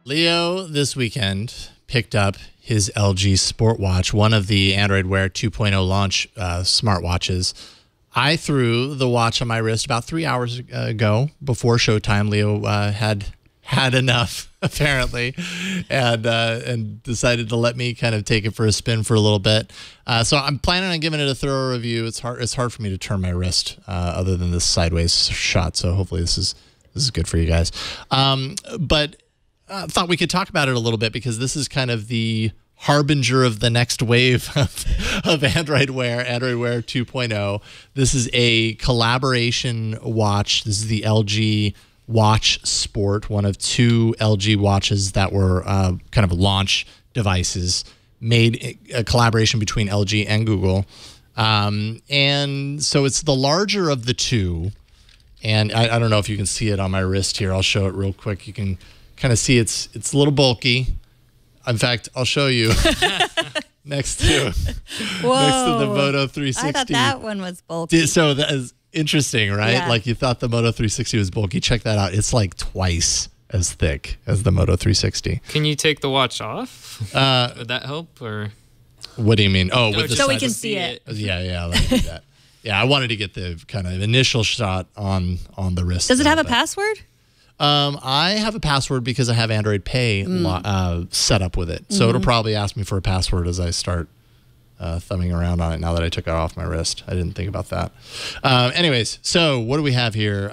Leo this weekend picked up his LG Sport Watch, one of the Android Wear 2.0 launch smartwatches. I threw the watch on my wrist about 3 hours ago before showtime. Leo had enough, apparently, and decided to let me kind of take it for a spin for a little bit. So I'm planning on giving it a thorough review. It's hard for me to turn my wrist other than this sideways shot. So hopefully this is good for you guys. But I thought we could talk about it a little bit because this is kind of the harbinger of the next wave of Android Wear 2.0. This is a collaboration watch. This is the LG Watch Sport, one of two LG watches that were kind of launch devices, made a collaboration between LG and Google. And so it's the larger of the two. And I don't know if you can see it on my wrist here. I'll show it real quick. You can kind of see it's a little bulky. In fact, I'll show you next to the Moto 360. I thought that one was bulky. So that is interesting, right? Yeah. Like you thought the Moto 360 was bulky. Check that out. It's like twice as thick as the Moto 360. Can you take the watch off? Would that help? Or what do you mean? Oh, with the so we can see it. Yeah, let's do that. Yeah, I wanted to get the kind of initial shot on the wrist. Does it have a password? I have a password because I have Android Pay set up with it. So it'll probably ask me for a password as I start thumbing around on it now that I took it off my wrist. I didn't think about that. Anyways, so what do we have here?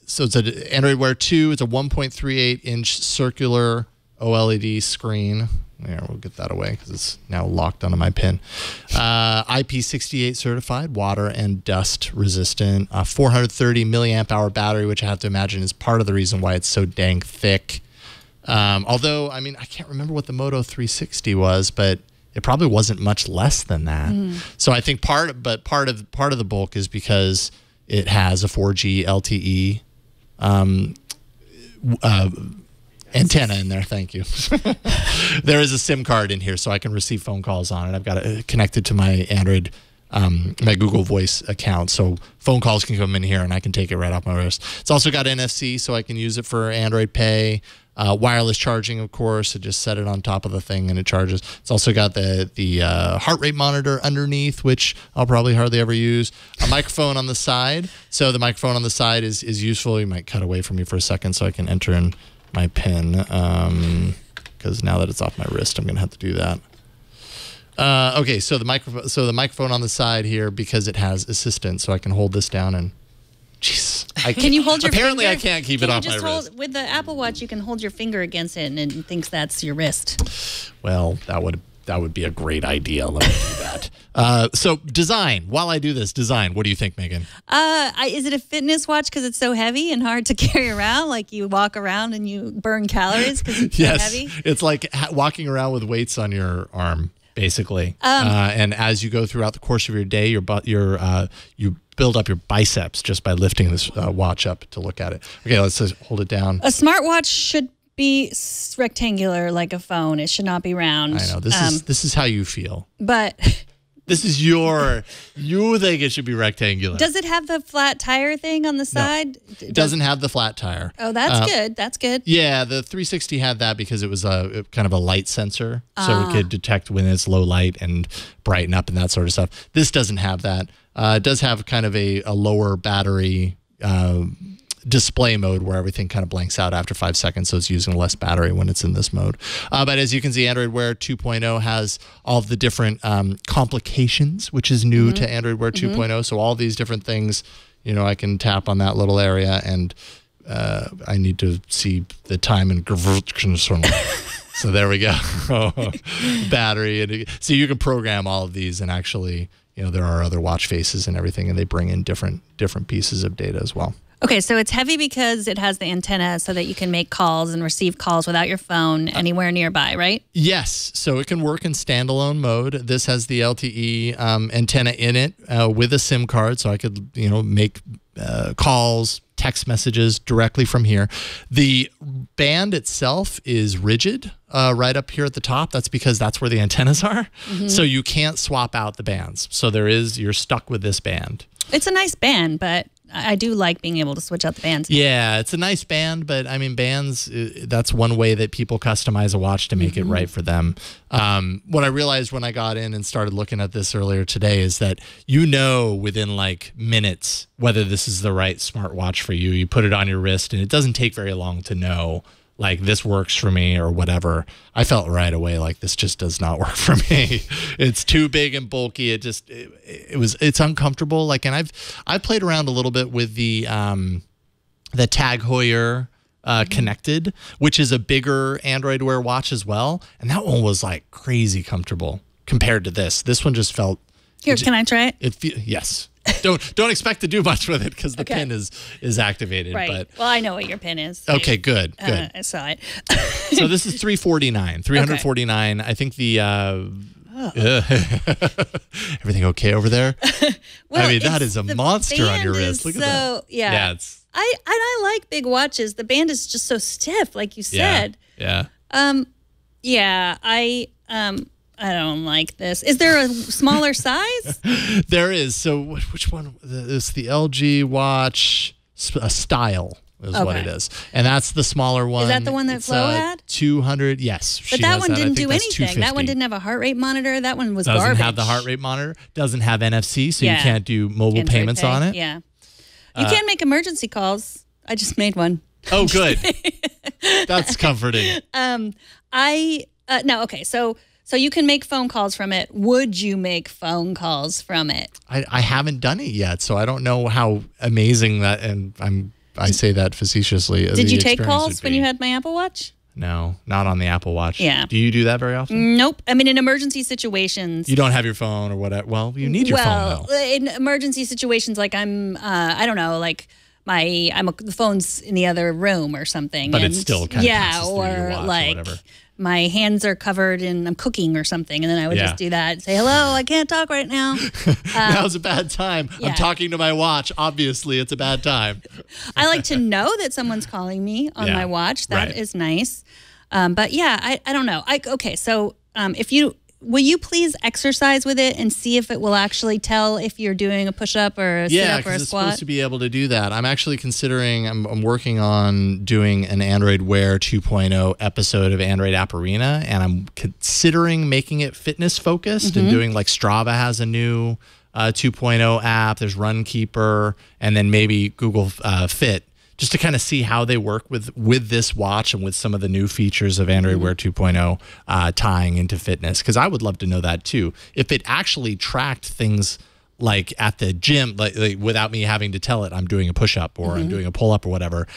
So it's an Android Wear 2. It's a 1.38-inch circular OLED screen. There, we'll get that away because it's now locked onto my pin. IP68 certified, water and dust resistant. 430 milliamp hour battery, which I have to imagine is part of the reason why it's so dang thick. Although, I mean, I can't remember what the Moto 360 was, but it probably wasn't much less than that. So I think part of the bulk is because it has a 4G LTE antenna in there. Thank you. There is a SIM card in here, so I can receive phone calls on it. I've got it connected to my Android, my Google Voice account, so phone calls can come in here, and I can take it right off my wrist. It's also got NFC, so I can use it for Android Pay. Wireless charging, of course. I just set it on top of the thing and it charges. It's also got the heart rate monitor underneath, which I'll probably hardly ever use. A microphone on the side. So the microphone on the side is useful. You might cut away from me for a second so I can enter in my pin, because now that it's off my wrist, I'm gonna have to do that. Okay, so the microphone on the side here, because it has assistant, so I can hold this down and, jeez, can you hold your apparently finger? I can't keep it off my wrist. With the Apple Watch, you can hold your finger against it, and it thinks that's your wrist. Well, that would be a great idea. Let me do that. So design. While I do this, design. What do you think, Megan? Is it a fitness watch because it's so heavy and hard to carry around? Like you walk around and you burn calories because it's so heavy? It's like walking around with weights on your arm, basically. And as you go throughout the course of your day, you build up your biceps just by lifting this watch up to look at it. Okay, let's just hold it down. A smartwatch should be rectangular like a phone. It should not be round. I know. This is how you feel. But this is you think it should be rectangular. Does it have the flat tire thing on the side? No, it doesn't have the flat tire. Oh, that's good. That's good. Yeah, the 360 had that because it was kind of a light sensor, so it could detect when it's low light and brighten up and that sort of stuff. This doesn't have that. It does have kind of a lower battery display mode where everything kind of blanks out after 5 seconds, so it's using less battery when it's in this mode. But as you can see, Android Wear 2.0 has all of the different complications, which is new to Android Wear 2.0. So all these different things, you know, I can tap on that little area, and I need to see the time and so there we go. Battery, and so you can program all of these, and actually, you know, there are other watch faces and everything, and they bring in different pieces of data as well. Okay, so it's heavy because it has the antenna so that you can make calls and receive calls without your phone anywhere nearby, right? Yes, so it can work in standalone mode. This has the LTE antenna in it with a SIM card, so I could, you know, make calls, text messages directly from here. The band itself is rigid right up here at the top. That's because that's where the antennas are. So you can't swap out the bands. So you're stuck with this band. It's a nice band, but I do like being able to switch out the bands. Yeah, it's a nice band, but I mean, bands, that's one way that people customize a watch to make it right for them. What I realized when I got in and started looking at this earlier today is that within like minutes whether this is the right smartwatch for you. You put it on your wrist, and it doesn't take very long to know, like, this works for me or whatever. I felt right away like this just does not work for me. It's too big and bulky. It's uncomfortable. Like, and I've played around a little bit with the Tag Heuer Connected, which is a bigger Android Wear watch as well, and that one was like crazy comfortable compared to this. This one just felt. Here, can I try it? Yes. Don't expect to do much with it because the pin is activated. Right. But well, I know what your pin is. Okay, good. I saw it. So this is $349. I think the everything okay over there? Well, I mean, that is a monster on your wrist. Look at that. Yeah. It's I like big watches. The band is just so stiff, like you said. Yeah. I don't like this. Is there a smaller size? There is. So which one? It's the LG watch Style is what it is. And that's the smaller one. Is that the one that Flo had? 200, yes. But that one didn't do anything. That one didn't have a heart rate monitor. That one was garbage. Doesn't have the heart rate monitor. Doesn't have NFC, so you can't do mobile payments on it. Yeah. You can make emergency calls. I just made one. Oh, good. That's comforting. So you can make phone calls from it. Would you make phone calls from it? I haven't done it yet, so I don't know how amazing that, and I say that facetiously. Did you take calls when you had my Apple Watch? No, not on the Apple Watch. Yeah. Do you do that very often? Nope. I mean, in emergency situations. You don't have your phone or whatever. Well, you need your phone, though. In emergency situations, like I don't know, like the phone's in the other room or something. But it's still kind of passes through your watch like, or whatever. My hands are covered and I'm cooking or something, and then I would just do that and say, hello, I can't talk right now. Now's a bad time. I'm talking to my watch. Obviously, it's a bad time. I like to know that someone's calling me on my watch. That is nice. But yeah, I don't know. So will you please exercise with it and see if it will actually tell if you're doing a push-up or a sit-up or a it's squat? supposed to be able to do that. I'm actually considering, I'm working on doing an Android Wear 2.0 episode of Android App Arena, and I'm considering making it fitness-focused and doing, like, Strava has a new 2.0 app, there's Runkeeper, and then maybe Google Fit, just to kind of see how they work with this watch and with some of the new features of Android Wear 2.0 tying into fitness. Because I would love to know that too. If it actually tracked things like at the gym, like without me having to tell it I'm doing a push-up or I'm doing a pull-up or whatever.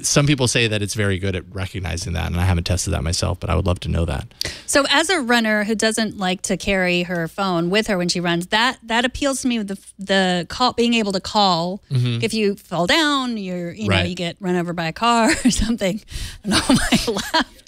Some people say that it's very good at recognizing that, and I haven't tested that myself, but I would love to know that. So as a runner who doesn't like to carry her phone with her when she runs, that appeals to me with the call, being able to call. If you fall down, you get run over by a car or something. And on my left,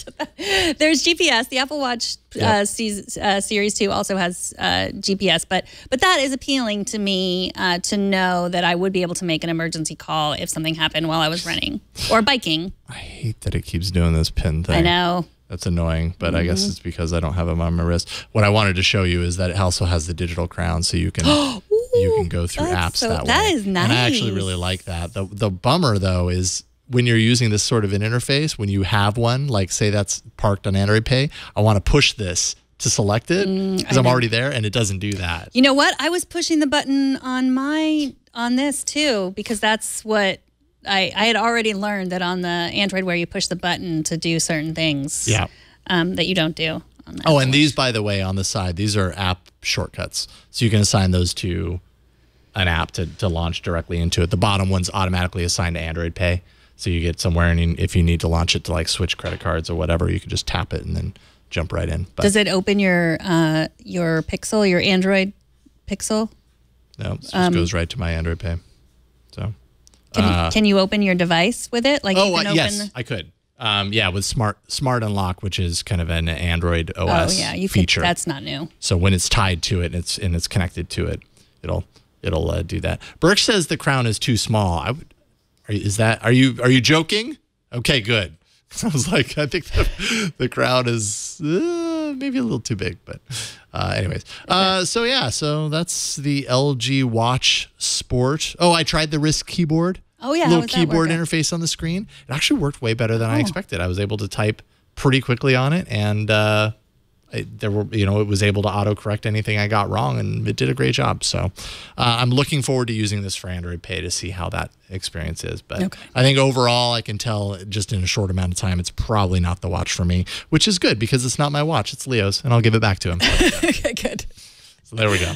there's GPS. The Apple Watch Series 2 also has GPS, but that is appealing to me to know that I would be able to make an emergency call if something happened while I was running or biking. I hate that it keeps doing this pin thing. I know. That's annoying, but I guess it's because I don't have them on my wrist. What I wanted to show you is that it also has the digital crown, so you can you can go through apps that way. That is nice. And I actually really like that. The bummer, though, is when you're using this sort of an interface, when you have one, like say that's parked on Android Pay, I want to push this to select it because I'm already there, and it doesn't do that. You know what? I was pushing the button on this too, because that's what I had already learned, that on the Android Wear you push the button to do certain things that you don't do on the Apple Watch. These, by the way, on the side, these are app shortcuts. So you can assign those to an app to launch directly into it. The bottom one's automatically assigned to Android Pay. So you get somewhere, and if you need to launch it to like switch credit cards or whatever, you can just tap it and then jump right in. But, does it open your Pixel, your Android Pixel? No, it just goes right to my Android Pay. So can you open your device with it? Like yes, I could. With Smart Unlock, which is kind of an Android OS feature. That's not new. So when it's tied to it and it's connected to it, it'll do that. Birch says the crown is too small. Are you joking? Okay, good. I was like, I think the crown is maybe a little too big, but anyways. So that's the LG Watch Sport. Oh, I tried the wrist keyboard. Oh, yeah. Little keyboard interface on the screen. It actually worked way better than I expected. I was able to type pretty quickly on it, and it was able to autocorrect anything I got wrong, and it did a great job. So I'm looking forward to using this for Android Pay to see how that experience is. But I think overall, I can tell just in a short amount of time, it's probably not the watch for me, which is good because it's not my watch. It's Leo's, and I'll give it back to him. Okay, good. So there we go.